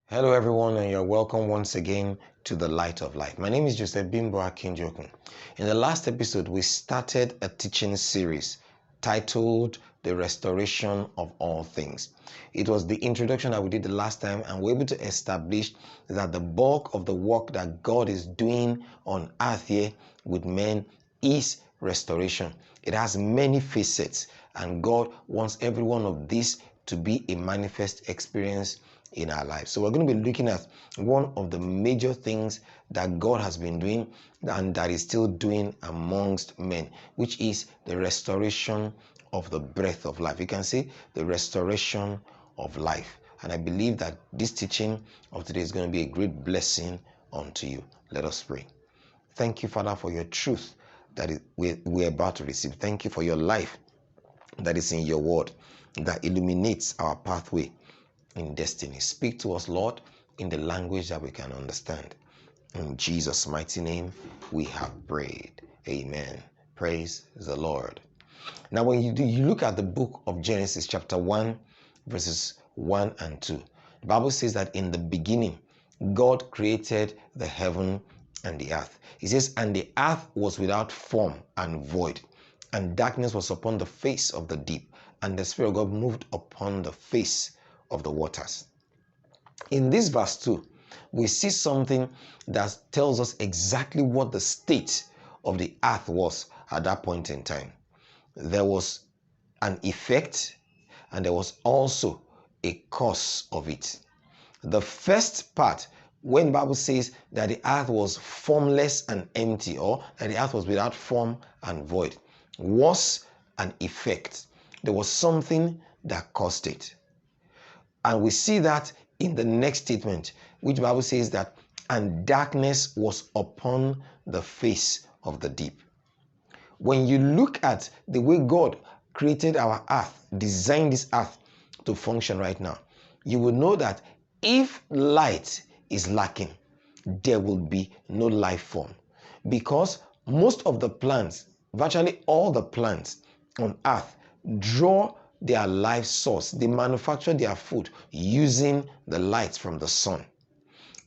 Hello everyone, and you're welcome once again to the Light of Life. My name is Joseph Bimbo Akinjokun. In the last episode, we started a teaching series titled The Restoration of All Things. It was the introduction that we did the last time, and we're able to establish that the bulk of the work that God is doing on earth here with men is restoration. It has many facets, and God wants every one of these to be a manifest experience in our lives. So we're going to be looking at one of the major things that God has been doing and that is still doing amongst men, which is the restoration of the breath of life. You can see the restoration of life. And I believe that this teaching of today is going to be a great blessing unto you. Let us pray. Thank you, Father, for your truth that we're about to receive. Thank you for your life that is in your word that illuminates our pathway in destiny. Speak to us, Lord, in the language that we can understand. In Jesus' mighty name, we have prayed. Amen. Praise the Lord. Now, when you look at the book of Genesis, chapter 1, verses 1 and 2, the Bible says that in the beginning, God created the heaven and the earth. It says, and the earth was without form and void, and darkness was upon the face of the deep, and the Spirit of God moved upon the face of the waters. In this verse 2, we see something that tells us exactly what the state of the earth was at that point in time. There was an effect, and there was also a cause of it. The first part, when the Bible says that the earth was formless and empty, or that the earth was without form and void, was an effect. There was something that caused it. And we see that in the next statement, which the Bible says that, and darkness was upon the face of the deep. When you look at the way God created our earth, designed this earth to function right now, you will know that if light is lacking, there will be no life form. Because most of the plants, virtually all the plants on earth, draw their life source. They manufacture their food using the light from the sun.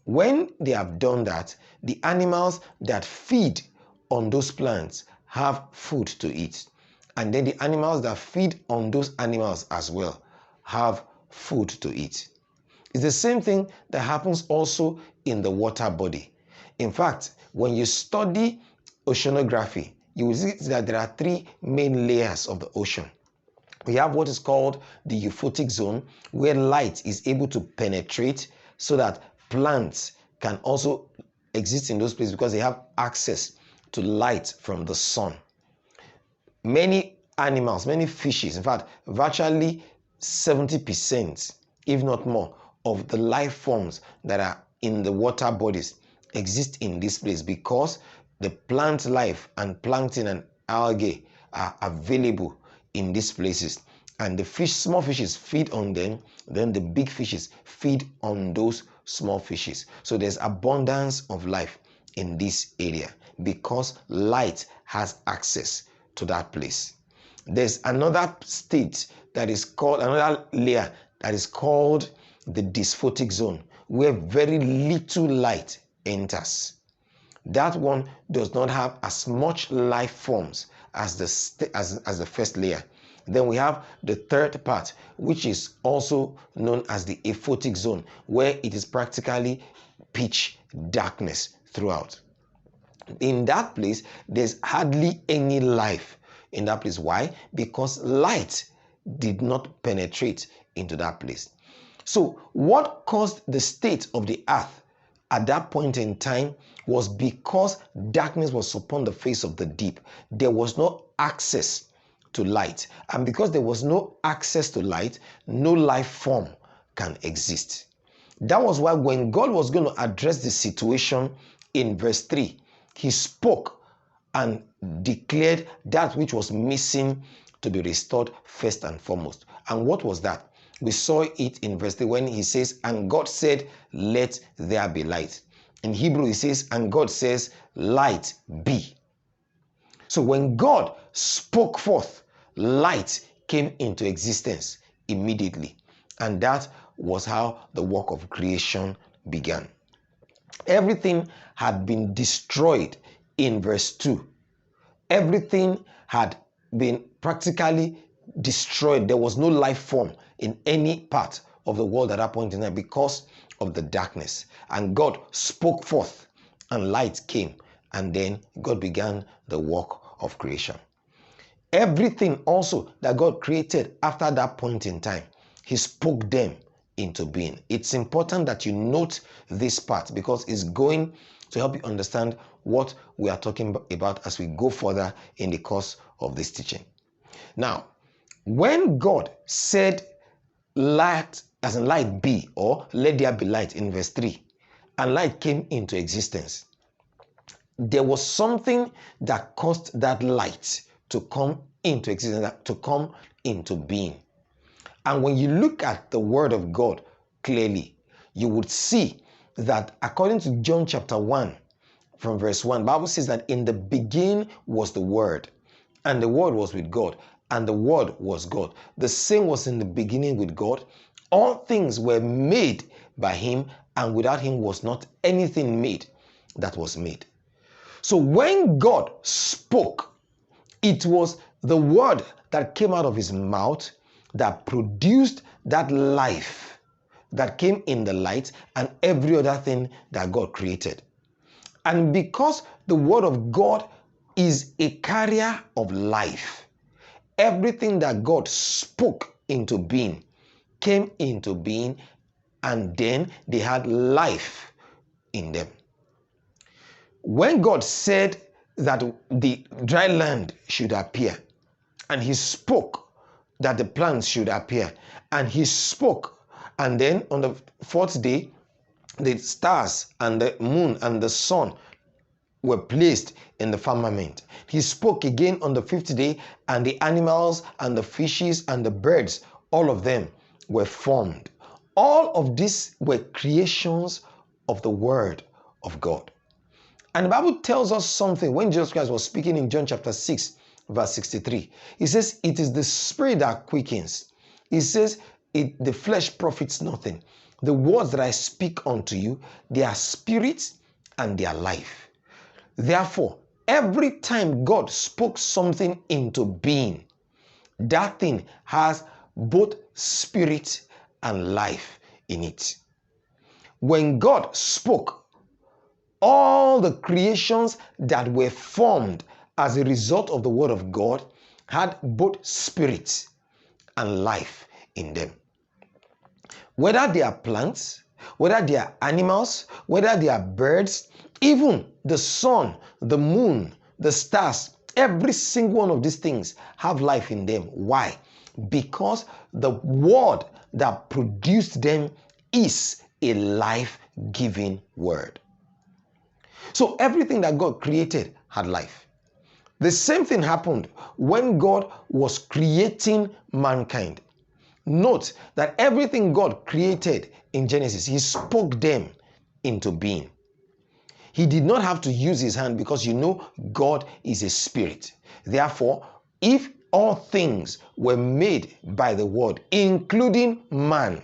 When they have done that, the animals that feed on those plants have food to eat. And then the animals that feed on those animals as well have food to eat. It's the same thing that happens also in the water body. In fact, when you study oceanography, you will see that there are three main layers of the ocean. We have what is called the euphotic zone, where light is able to penetrate so that plants can also exist in those places because they have access to light from the sun. Many animals, many fishes, in fact, virtually 70%, if not more, of the life forms that are in the water bodies exist in this place because the plant life and plankton and algae are available in these places, and the small fishes feed on them, then the big fishes feed on those small fishes. So there's abundance of life in this area because light has access to that place. There's another state that is called, another layer that is called the dysphotic zone, where very little light enters. That one does not have as much life forms as the first layer. Then we have the third part, which is also known as the aphotic zone, where it is practically pitch darkness throughout. In that place, there's hardly any life in that place. Why? Because light did not penetrate into that place. So what caused the state of the earth at that point in time was because darkness was upon the face of the deep. There was no access to light. And because there was no access to light, no life form can exist. That was why when God was going to address the situation in verse 3, he spoke and declared that which was missing to be restored first and foremost. And what was that? We saw it in verse 3 when he says, and God said, let there be light. In Hebrew, he says, and God says, light be. So when God spoke forth, light came into existence immediately. And that was how the work of creation began. Everything had been destroyed in verse 2. Everything had been practically destroyed. There was no life form in any part of the world at that point in time because of the darkness. And God spoke forth and light came. And then God began the work of creation. Everything also that God created after that point in time, He spoke them into being. It's important that you note this part because it's going to help you understand what we are talking about as we go further in the course of this teaching. Now, when God said light, as in light be, or let there be light in verse 3, and light came into existence, there was something that caused that light to come into existence, to come into being. And when you look at the word of God clearly, you would see that according to John chapter 1, from verse 1, the Bible says that in the beginning was the Word, and the Word was with God, and the Word was God. The same was in the beginning with God. All things were made by Him, and without Him was not anything made that was made. So when God spoke, it was the word that came out of His mouth that produced that life that came in the light and every other thing that God created. And because the word of God is a carrier of life, everything that God spoke into being came into being, and then they had life in them. When God said that the dry land should appear, and He spoke that the plants should appear, and He spoke, and then on the fourth day, the stars and the moon and the sun were placed in the firmament. He spoke again on the fifth day, and the animals and the fishes and the birds, all of them were formed. All of these were creations of the word of God. And the Bible tells us something when Jesus Christ was speaking in John chapter 6, verse 63. He says, it is the spirit that quickens. He says, the flesh profits nothing. The words that I speak unto you, they are spirit and they are life. Therefore, every time God spoke something into being, that thing has both spirit and life in it. When God spoke, all the creations that were formed as a result of the word of God had both spirit and life in them. Whether they are plants, whether they are animals, whether they are birds, even the sun, the moon, the stars, every single one of these things have life in them. Why? Because the word that produced them is a life-giving word. So everything that God created had life. The same thing happened when God was creating mankind. Note that everything God created in Genesis, He spoke them into being. He did not have to use His hand because God is a spirit. Therefore, if all things were made by the word, including man,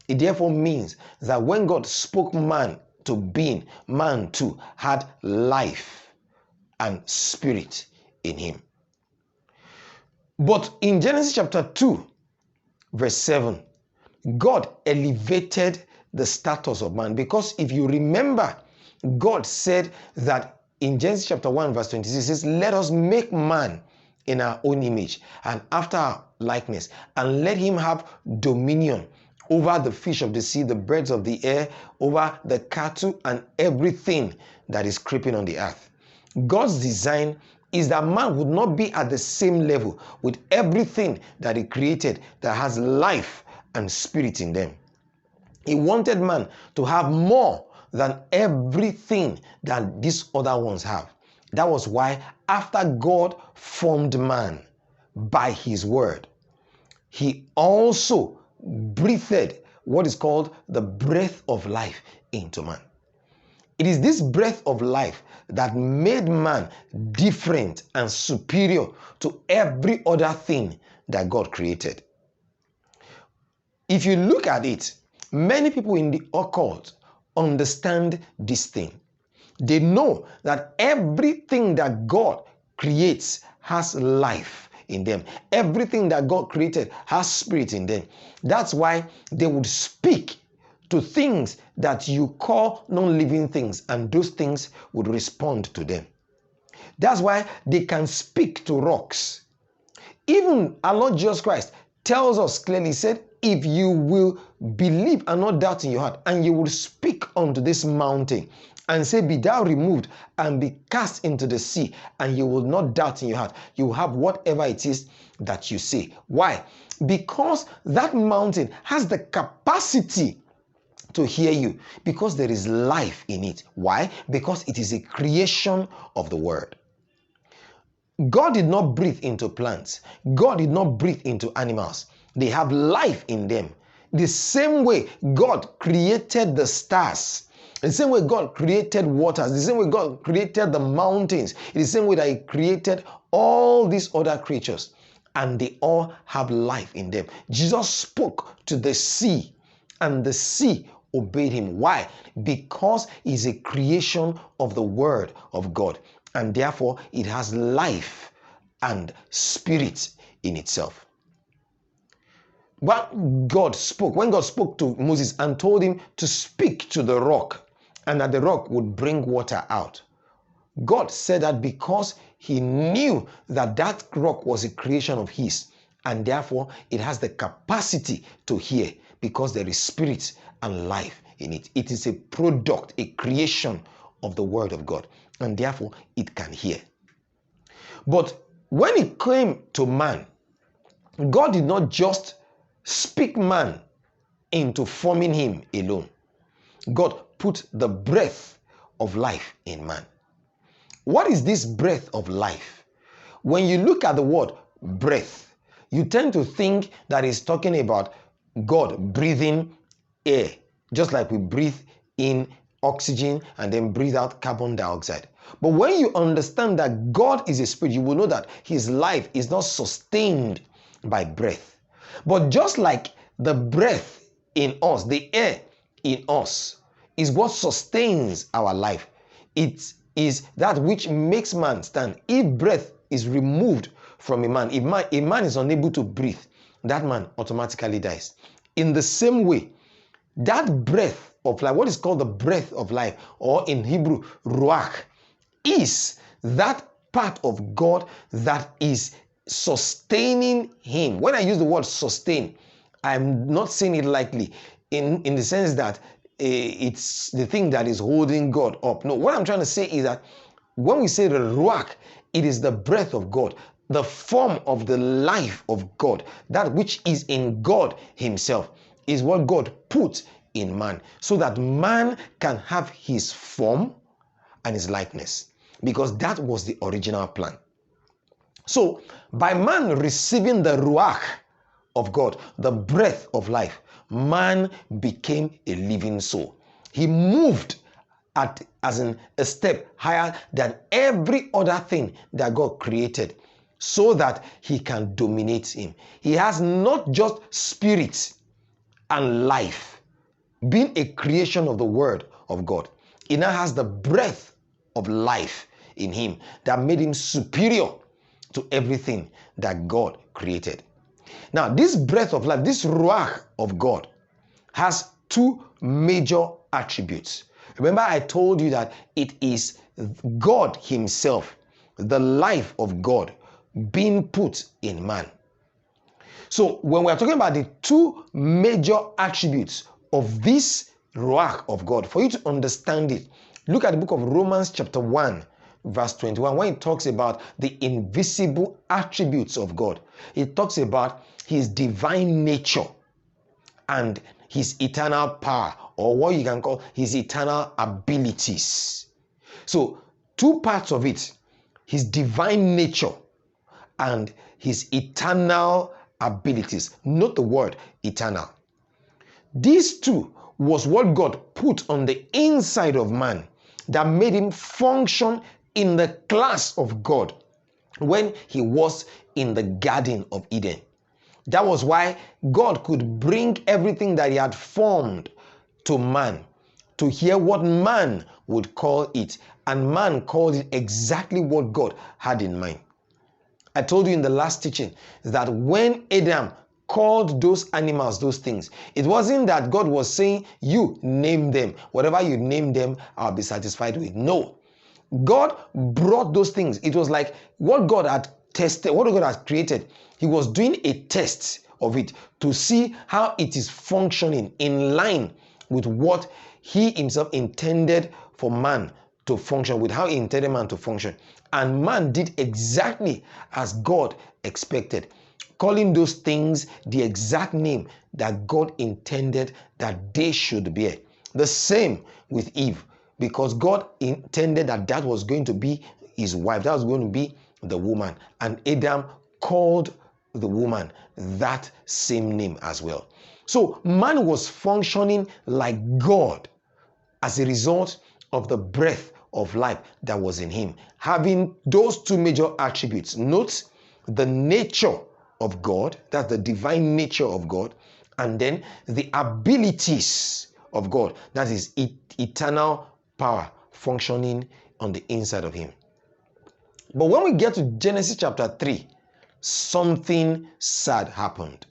it therefore means that when God spoke man to being, man too had life and spirit in him. But in Genesis chapter 2, verse 7, God elevated the status of man, because if you remember, God said that in Genesis chapter 1, verse 26, it says, let us make man in our own image and after our likeness, and let him have dominion over the fish of the sea, the birds of the air, over the cattle, and everything that is creeping on the earth. God's design is that man would not be at the same level with everything that He created that has life and spirit in them. He wanted man to have more than everything that these other ones have. That was why after God formed man by His word, He also breathed what is called the breath of life into man. It is this breath of life that made man different and superior to every other thing that God created. If you look at it, Many people in the occult understand this thing. They know that everything that God creates has life in them. Everything that God created has spirit in them. That's why they would speak to things that you call non-living things, and those things would respond to them. That's why they can speak to rocks. Even our Lord Jesus Christ tells us clearly, he said, if you will believe and not doubt in your heart, and you will speak unto this mountain and say, be thou removed and be cast into the sea, and you will not doubt in your heart, you will have whatever it is that you say. Why? Because that mountain has the capacity to hear you, because there is life in it. Why? Because it is a creation of the word. God did not breathe into plants. God did not breathe into animals. They have life in them. The same way God created the stars, the same way God created waters, the same way God created the mountains, the same way that He created all these other creatures, and they all have life in them. Jesus spoke to the sea, and the sea obeyed Him. Why? Because it's a creation of the Word of God, and therefore it has life and spirit in itself. When God spoke to Moses and told him to speak to the rock, and that the rock would bring water out, God said that because He knew that that rock was a creation of His, and therefore it has the capacity to hear, because there is spirit and life in it. It is a product, a creation of the Word of God, and therefore it can hear. But when it came to man, God did not just speak man into forming him alone. God put the breath of life in man. What is this breath of life? When you look at the word breath, you tend to think that it's talking about God breathing air, just like we breathe in oxygen and then breathe out carbon dioxide. But when you understand that God is a spirit, you will know that His life is not sustained by breath. But just like the breath in us, the air in us, is what sustains our life. It is that which makes man stand. If breath is removed from a man, if a man is unable to breathe, that man automatically dies. In the same way, that breath of life, what is called the breath of life, or in Hebrew, ruach, is that part of God that is sustaining him. When I use the word sustain, I'm not saying it lightly in the sense that it's the thing that is holding God up. No, what I'm trying to say is that when we say the ruach, it is the breath of God, the form of the life of God, that which is in God Himself, is what God put in man, so that man can have his form and his likeness, because that was the original plan. So, by man receiving the ruach of God, the breath of life, man became a living soul. He moved as in a step higher than every other thing that God created, so that he can dominate him. He has not just spirit and life, being a creation of the Word of God. He now has the breath of life in him that made him superior to everything that God created. Now, this breath of life, this ruach of God, has two major attributes. Remember, I told you that it is God Himself, the life of God, being put in man. So, when we are talking about the two major attributes of this ruach of God, for you to understand it, look at the book of Romans chapter 1, verse 21, when it talks about the invisible attributes of God. It talks about His divine nature and His eternal power, or what you can call His eternal abilities. So, two parts of it: His divine nature and His eternal abilities. Note the word eternal. These two was what God put on the inside of man that made him function in the class of God when he was in the Garden of Eden. That was why God could bring everything that he had formed to man to hear what man would call it. And man called it exactly what God had in mind. I told you in the last teaching that when Adam called those animals those things, it wasn't that God was saying, you name them. Whatever you name them, I'll be satisfied with. No. God brought those things. It was like what God had tested, what God had created. He was doing a test of it to see how it is functioning in line with what he himself intended for man to function, with how he intended man to function. And man did exactly as God expected, calling those things the exact name that God intended that they should bear. The same with Eve, because God intended that that was going to be his wife, that was going to be the woman. And Adam called the woman that same name as well. So man was functioning like God as a result of the breath of life that was in him, having those two major attributes. Note the nature of God, that's the divine nature of God, and then the abilities of God, that is eternal power functioning on the inside of him. But when we get to Genesis chapter 3, something sad happened.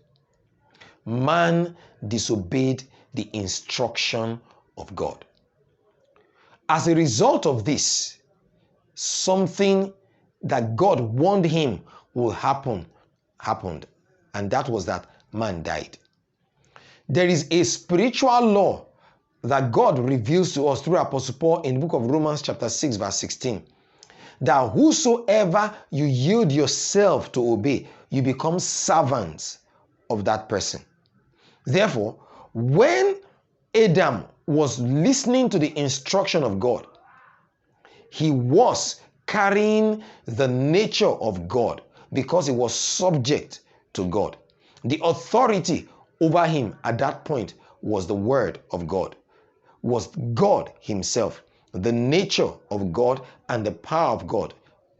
Man disobeyed the instruction of God. As a result of this, something that God warned him will happen happened, and that was that man died. There is a spiritual law that God reveals to us through Apostle Paul in the book of Romans chapter 6 verse 16, that whosoever you yield yourself to obey, you become servants of that person. Therefore, when Adam was listening to the instruction of God, he was carrying the nature of God because he was subject to God. The authority over him at that point was the word of God, was God himself, the nature of God and the power of God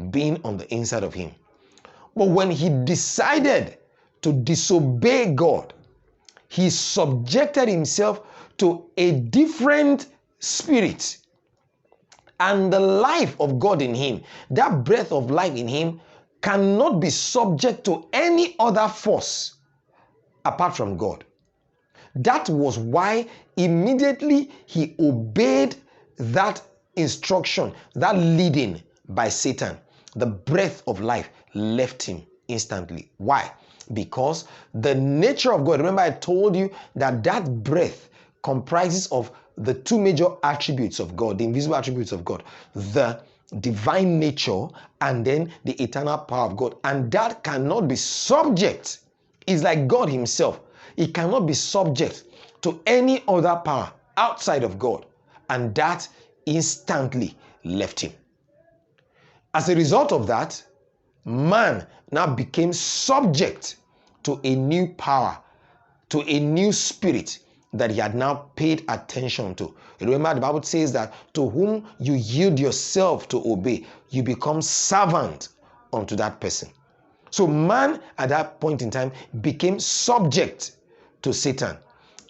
being on the inside of him. But when he decided to disobey God, he subjected himself to a different spirit. And the life of God in him, that breath of life in him, cannot be subject to any other force apart from God. That was why immediately he obeyed that instruction, that leading by Satan. The breath of life left him instantly. Why? Because the nature of God, remember I told you that that breath comprises of the two major attributes of God, the invisible attributes of God, the divine nature and then the eternal power of God. And that cannot be subject. It's like God himself. It cannot be subject to any other power outside of God. And that instantly left him. As a result of that, man now became subject to a new power, to a new spirit that he had now paid attention to. Remember, the Bible says that to whom you yield yourself to obey, you become servant unto that person. So man at that point in time became subject to Satan.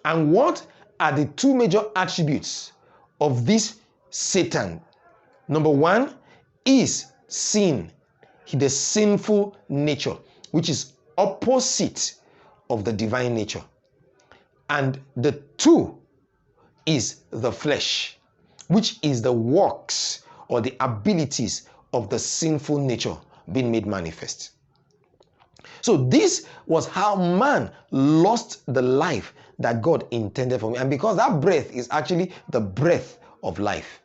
And what are the two major attributes of this Satan? Number one is sin, the sinful nature, which is opposite of the divine nature. And the two is the flesh, which is the works or the abilities of the sinful nature being made manifest. So this was how man lost the life that God intended for him. And because that breath is actually the breath of life,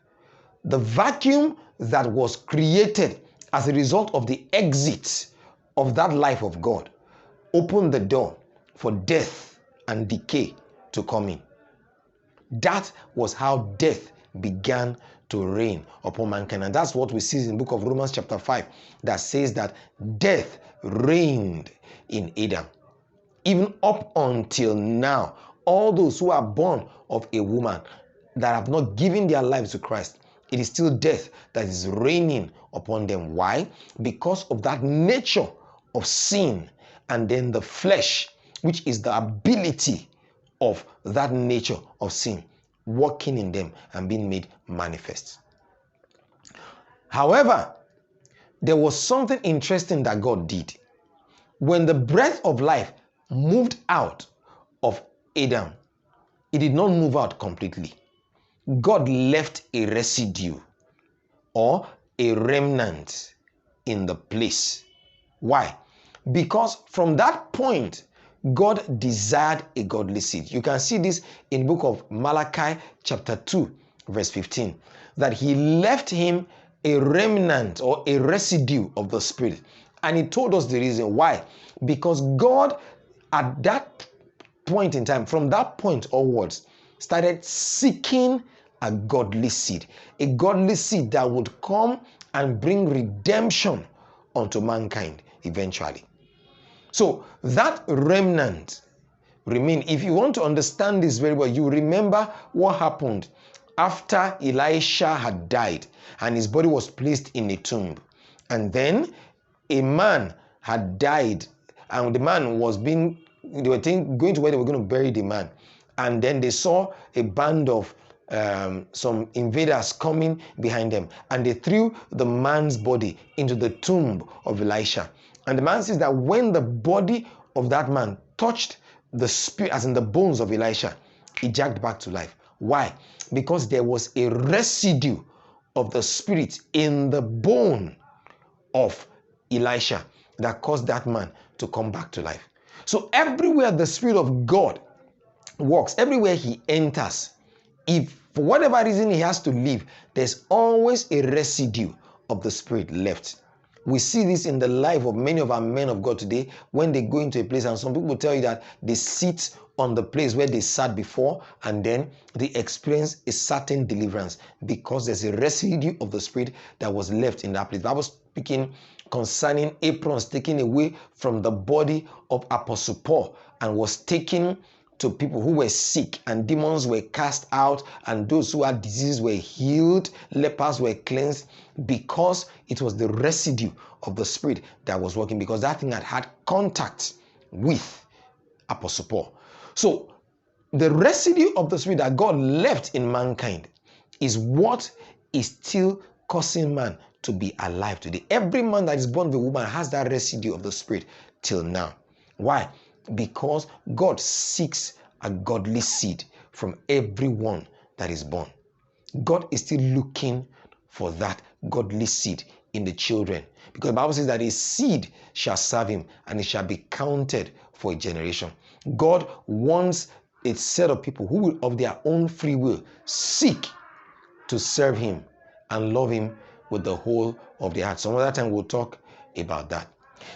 the vacuum that was created as a result of the exit of that life of God opened the door for death and decay to come in. That was how death began to reign upon mankind. And that's what we see in the book of Romans chapter 5 that says that death reigned in Adam. Even up until now, all those who are born of a woman that have not given their lives to Christ, it is still death that is reigning upon them. Why? Because of that nature of sin and then the flesh, which is the ability of that nature of sin working in them and being made manifest. However, there was something interesting that God did. When the breath of life moved out of Adam, it did not move out completely. God left a residue or a remnant in the place. Why? Because from that point, God desired a godly seed. You can see this in the book of Malachi chapter 2, verse 15, that he left him a remnant or a residue of the Spirit. And he told us the reason why. Because God, at that point in time, from that point onwards, started seeking a godly seed that would come and bring redemption unto mankind eventually. So that remnant remain. If you want to understand this very well, you remember what happened after Elisha had died and his body was placed in a tomb. And then a man had died, and the man was going to where they were going to bury the man. And then they saw a band of some invaders coming behind them, and they threw the man's body into the tomb of Elisha. And the man says that when the body of that man touched the spirit, as in the bones of Elisha, he jacked back to life. Why? Because there was a residue of the spirit in the bone of Elisha that caused that man to come back to life. So everywhere the Spirit of God works, everywhere he enters, if for whatever reason he has to leave, there's always a residue of the Spirit left. We see this in the life of many of our men of God today when they go into a place, and some people tell you that they sit on the place where they sat before and then they experience a certain deliverance because there's a residue of the Spirit that was left in that place. I was speaking concerning aprons taken away from the body of Apostle Paul and was taken to people who were sick, and demons were cast out, and those who had diseases were healed, lepers were cleansed, because it was the residue of the Spirit that was working, because that thing had contact with Apostle Paul. So the residue of the Spirit that God left in mankind is what is still causing man to be alive today. Every man that is born of a woman has that residue of the Spirit till now. Why? Because God seeks a godly seed from everyone that is born. God is still looking for that godly seed in the children, because the Bible says that a seed shall serve him and it shall be counted for a generation. God wants a set of people who will, of their own free will, seek to serve him and love him with the whole of their heart. Some other time we'll talk about that.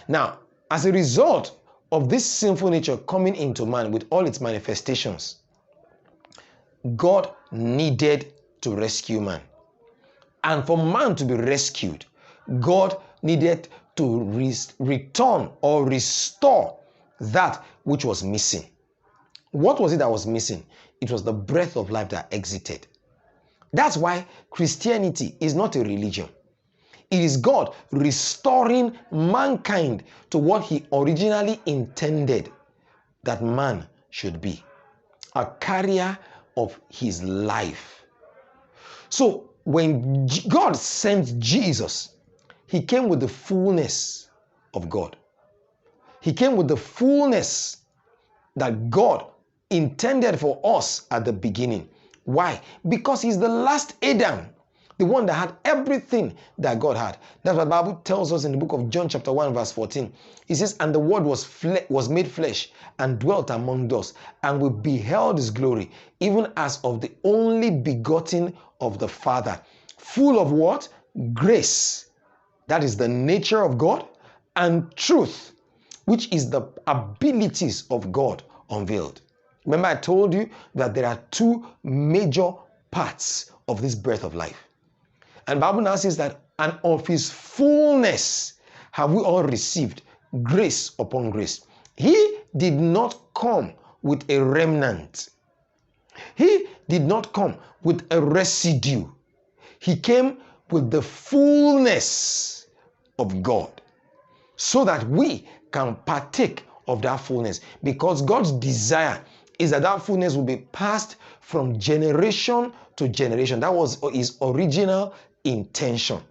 Now, as a result of this sinful nature coming into man with all its manifestations, God needed to rescue man. And for man to be rescued, God needed to return or restore that which was missing. What was it that was missing? It was the breath of life that exited. That's why Christianity is not a religion. It is God restoring mankind to what he originally intended that man should be, a carrier of his life. So when God sent Jesus, he came with the fullness of God. He came with the fullness that God intended for us at the beginning. Why? Because he's the last Adam, the one that had everything that God had. That's what the Bible tells us in the book of John chapter 1 verse 14. It says, and the word was made flesh and dwelt among us, and we beheld his glory, even as of the only begotten of the Father, full of what? Grace. That is the nature of God, and truth, which is the abilities of God unveiled. Remember, I told you that there are two major parts of this breath of life. And the Bible now says that, and of his fullness have we all received grace upon grace. He did not come with a remnant. He did not come with a residue. He came with the fullness of God. so that we can partake of that fullness. Because God's desire is that that fullness will be passed from generation to generation. That was his original intention.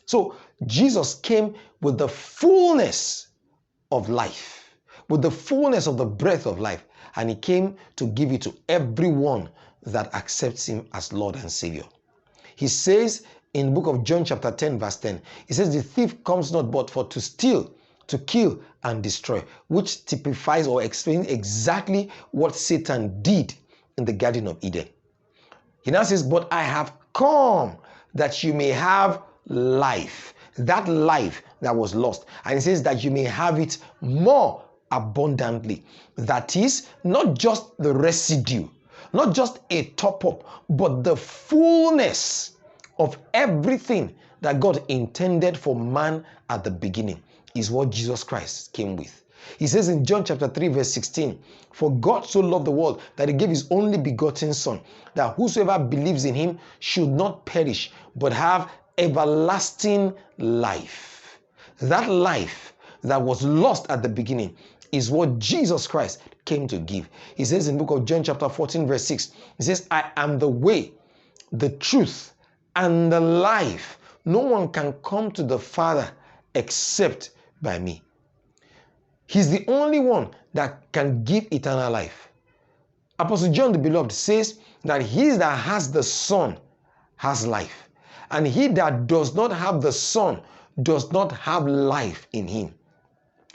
So Jesus came with the fullness of life, with the fullness of the breath of life, and he came to give it to everyone that accepts him as Lord and Savior. He says in the book of John chapter 10 verse 10, he says, the thief comes not but for to steal, to kill and destroy, which typifies or explains exactly what Satan did in the Garden of Eden. He now says, but I have come that you may have life, that life that was lost. And he says that you may have it more abundantly. That is not just the residue, not just a top up, but the fullness of everything that God intended for man at the beginning is what Jesus Christ came with. He says in John chapter 3 verse 16, for God so loved the world that he gave his only begotten son, that whosoever believes in him should not perish, but have everlasting life. That life that was lost at the beginning is what Jesus Christ came to give. He says in the book of John chapter 14 verse 6, he says, I am the way, the truth, and the life. No one can come to the Father except by me. He's the only one that can give eternal life. Apostle John the Beloved says that he that has the Son has life, and he that does not have the Son does not have life in him.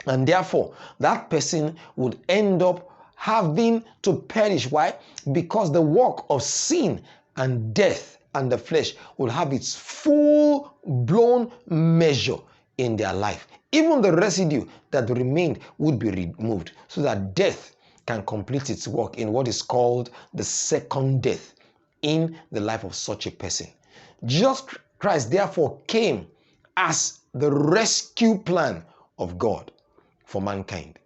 And therefore, that person would end up having to perish. Why? Because the work of sin and death and the flesh will have its full-blown measure in their life. Even the residue that remained would be removed, so that death can complete its work in what is called the second death in the life of such a person. Jesus Christ therefore came as the rescue plan of God for mankind.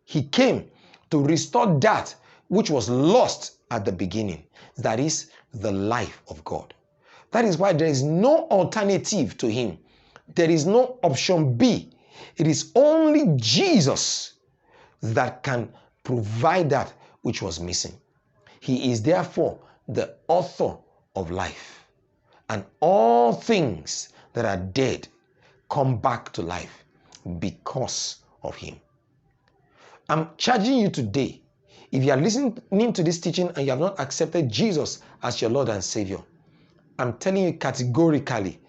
He came to restore that which was lost at the beginning, that is the life of God. That is why there is no alternative to him. There is no option B. It is only Jesus that can provide that which was missing. He is therefore the author of life, and all things that are dead come back to life because of him. I'm charging you today, if you are listening to this teaching and you have not accepted Jesus as your Lord and Savior, I'm telling you categorically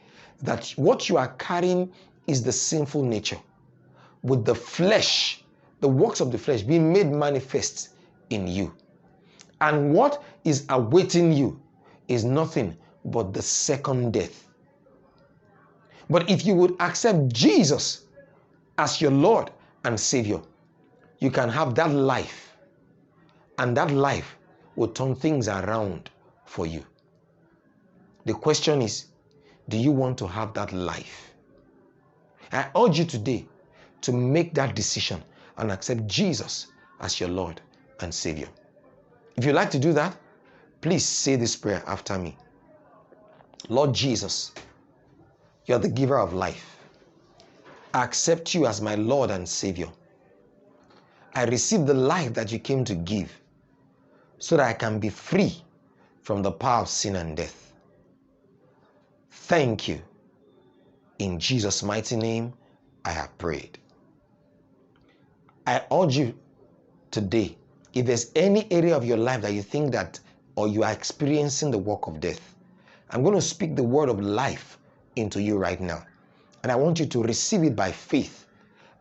that what you are carrying is the sinful nature, with the flesh, the works of the flesh being made manifest in you. And what is awaiting you is nothing but the second death. But if you would accept Jesus as your Lord and Savior, you can have that life, and that life will turn things around for you. The question is, do you want to have that life? I urge you today to make that decision and accept Jesus as your Lord and Savior. If you'd like to do that, please say this prayer after me. Lord Jesus, you are the giver of life. I accept you as my Lord and Savior. I receive the life that you came to give so that I can be free from the power of sin and death. Thank you. In Jesus' mighty name, I have prayed. I urge you today, if there's any area of your life that you think that, or you are experiencing the work of death, I'm going to speak the word of life into you right now. And I want you to receive it by faith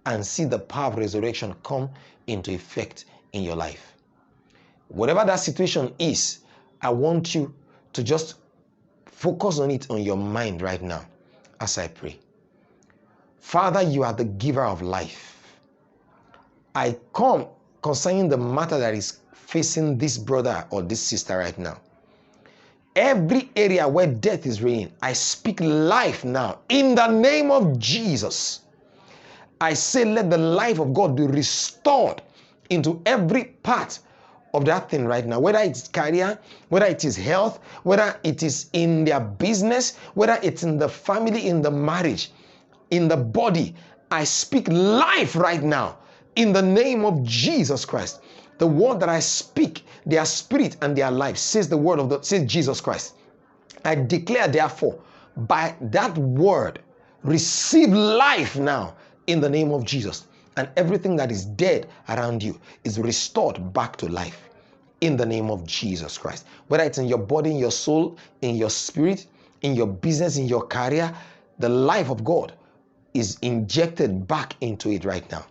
and see the power of resurrection come into effect in your life. Whatever that situation is, I want you to just focus on it on your mind right now as I pray. Father, you are the giver of life. I come concerning the matter that is facing this brother or this sister right now. Every area where death is reigning, I speak life now in the name of Jesus. I say, let the life of God be restored into every part of that thing right now, whether it's career, whether it is health, whether it is in their business, whether it's in the family, in the marriage, in the body. I speak life right now in the name of Jesus Christ. The word that I speak, their spirit and their life, says the word of the, says Jesus Christ. I declare, therefore, by that word, receive life now in the name of Jesus. And everything that is dead around you is restored back to life in the name of Jesus Christ. Whether it's in your body, in your soul, in your spirit, in your business, in your career, the life of God is injected back into it right now.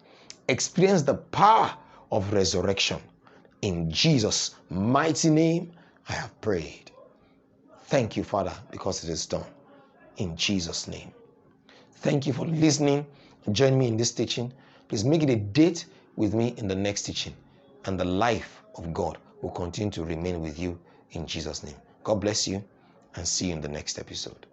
Experience the power of resurrection. In Jesus' mighty name, I have prayed. Thank you, Father, because it is done. In Jesus' name. Thank you for listening. Join me in this teaching. Please make it a date with me in the next teaching. And the life of God will continue to remain with you in Jesus' name. God bless you and see you in the next episode.